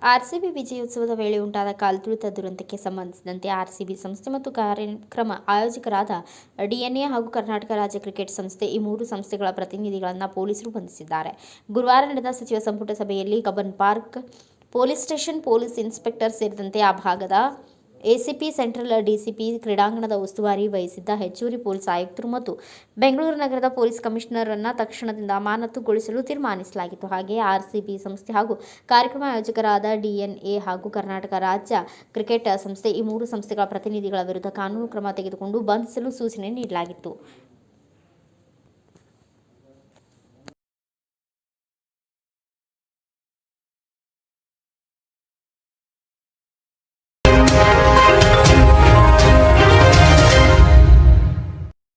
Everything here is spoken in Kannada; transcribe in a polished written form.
ಆರ್ಸಿಬಿ ವಿಜಯೋತ್ಸವದ ವೇಳೆ ಉಂಟಾದ ಕಾಲ್ತುಳಿತ ದುರಂತಕ್ಕೆ ಸಂಬಂಧಿಸಿದಂತೆ ಆರ್ಸಿಬಿ ಸಂಸ್ಥೆ ಮತ್ತು ಕಾರ್ಯಕ್ರಮ ಆಯೋಜಕರಾದ ಡಿಎನ್ಎ ಹಾಗೂ ಕರ್ನಾಟಕ ರಾಜ್ಯ ಕ್ರಿಕೆಟ್ ಸಂಸ್ಥೆ ಈ ಮೂರು ಸಂಸ್ಥೆಗಳ ಪ್ರತಿನಿಧಿಗಳನ್ನು ಪೊಲೀಸರು ಬಂಧಿಸಿದ್ದಾರೆ. ಗುರುವಾರ ನಡೆದ ಸಚಿವ ಸಂಪುಟ ಸಭೆಯಲ್ಲಿ Cubbon park police station police inspector ಸೇರಿದಂತೆ ಆ ಭಾಗದ ಎಸಿಪಿ, ಸೆಂಟ್ರಲ್ ಡಿಸಿಪಿ, ಕ್ರೀಡಾಂಗಣದ ಉಸ್ತುವಾರಿ ವಹಿಸಿದ್ದ ಹೆಚ್ಚುವರಿ ಪೊಲೀಸ್ ಆಯುಕ್ತರು ಮತ್ತು ಬೆಂಗಳೂರು ನಗರದ ಪೊಲೀಸ್ ಕಮಿಷನರ್ರನ್ನು ತಕ್ಷಣದಿಂದ ಅಮಾನತುಗೊಳಿಸಲು ತೀರ್ಮಾನಿಸಲಾಗಿತ್ತು. ಹಾಗೆಯೇ ಆರ್ಸಿಬಿ ಸಂಸ್ಥೆ ಹಾಗೂ ಕಾರ್ಯಕ್ರಮ ಆಯೋಜಕರಾದ ಡಿಎನ್ಎ ಹಾಗೂ ಕರ್ನಾಟಕ ರಾಜ್ಯ ಕ್ರಿಕೆಟ್ ಸಂಸ್ಥೆ ಈ ಮೂರು ಸಂಸ್ಥೆಗಳ ಪ್ರತಿನಿಧಿಗಳ ವಿರುದ್ಧ ಕಾನೂನು ಕ್ರಮ ತೆಗೆದುಕೊಂಡು ಬಂಧಿಸಲು ಸೂಚನೆ ನೀಡಲಾಗಿತ್ತು.